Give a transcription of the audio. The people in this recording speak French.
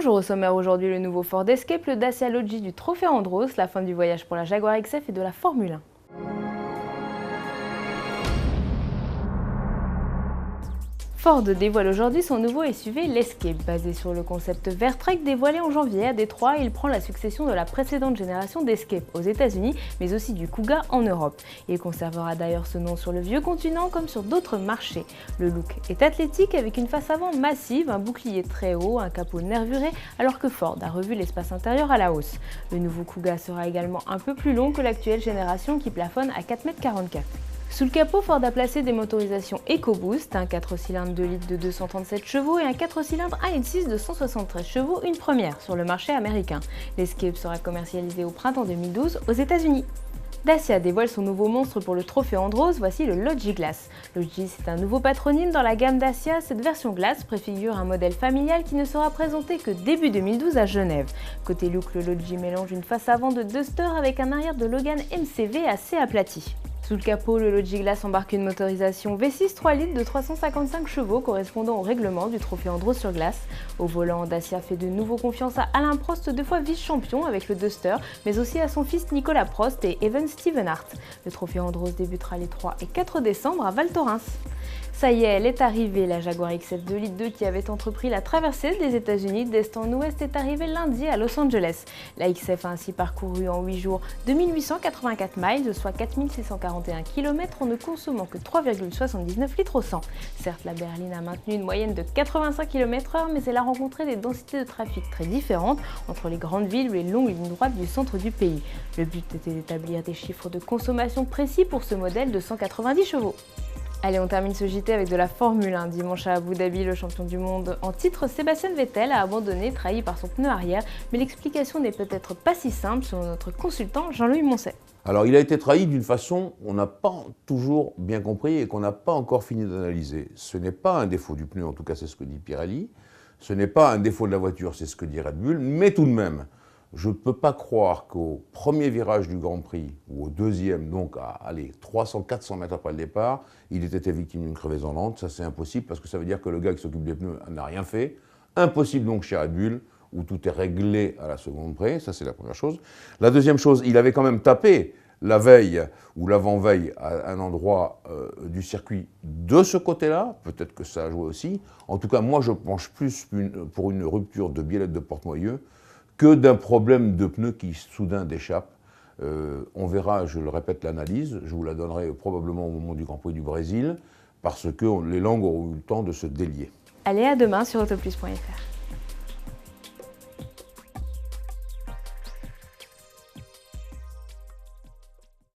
Bonjour, au sommaire aujourd'hui le nouveau Ford Escape, le Dacia Logi du Trophée Andros, la fin du voyage pour la Jaguar XF et de la Formule 1. Ford dévoile aujourd'hui son nouveau SUV, l'Escape. Basé sur le concept Vertrek dévoilé en janvier à Détroit, il prend la succession de la précédente génération d'Escape aux États-Unis, mais aussi du Kuga en Europe. Il conservera d'ailleurs ce nom sur le vieux continent comme sur d'autres marchés. Le look est athlétique avec une face avant massive, un bouclier très haut, un capot nervuré, alors que Ford a revu l'espace intérieur à la hausse. Le nouveau Kuga sera également un peu plus long que l'actuelle génération qui plafonne à 4,44 m. Sous le capot, Ford a placé des motorisations EcoBoost, un 4 cylindres 2 litres de 237 chevaux et un 4 cylindres 1,6 de 173 chevaux, une première sur le marché américain. L'Escape sera commercialisé au printemps 2012 aux États-Unis. Dacia dévoile son nouveau monstre pour le Trophée Andros, voici le Logi Glass. Logi, c'est un nouveau patronyme dans la gamme Dacia. Cette version Glass préfigure un modèle familial qui ne sera présenté que début 2012 à Genève. Côté look, le Logi mélange une face avant de Duster avec un arrière de Logan MCV assez aplati. Sous le capot, le Logi Glass embarque une motorisation V6 3 litres de 355 chevaux correspondant au règlement du Trophée Andros sur glace. Au volant, Dacia fait de nouveau confiance à Alain Prost, 2 fois vice-champion avec le Duster, mais aussi à son fils Nicolas Prost et Evan Stevenhart. Le Trophée Andros débutera les 3 et 4 décembre à Val Thorens. Ça y est, elle est arrivée, la Jaguar XF 2 litres 2 qui avait entrepris la traversée des États-Unis d'est en ouest est arrivée lundi à Los Angeles. La XF a ainsi parcouru en 8 jours 2884 miles, soit 4641 km en ne consommant que 3,79 litres au 100. Certes, la berline a maintenu une moyenne de 85 km/h, mais elle a rencontré des densités de trafic très différentes entre les grandes villes ou les longues lignes droites du centre du pays. Le but était d'établir des chiffres de consommation précis pour ce modèle de 190 chevaux. Allez, on termine ce JT avec de la Formule 1. Dimanche à Abu Dhabi, le champion du monde en titre, Sébastien Vettel, a abandonné, trahi par son pneu arrière. Mais l'explication n'est peut-être pas si simple selon notre consultant Jean-Louis Moncet. Alors, il a été trahi d'une façon qu'on n'a pas toujours bien compris et qu'on n'a pas encore fini d'analyser. Ce n'est pas un défaut du pneu, en tout cas c'est ce que dit Pirelli. Ce n'est pas un défaut de la voiture, c'est ce que dit Red Bull. Mais tout de même, je ne peux pas croire qu'au premier virage du Grand Prix, ou au deuxième, donc à 300-400 mètres après le départ, il ait été victime d'une crevaison lente. Ça, c'est impossible, parce que ça veut dire que le gars qui s'occupe des pneus n'a rien fait. Impossible donc chez Red Bull, où tout est réglé à la seconde près. Ça, c'est la première chose. La deuxième chose, il avait quand même tapé la veille ou l'avant-veille à un endroit du circuit de ce côté-là. Peut-être que ça a joué aussi. En tout cas, moi, je penche plus pour une rupture de biellette de porte-noyau que d'un problème de pneus qui soudain déchappe. On verra, je le répète, l'analyse. Je vous la donnerai probablement au moment du Grand Prix du Brésil, parce que les langues auront eu le temps de se délier. Allez, à demain sur autoplus.fr.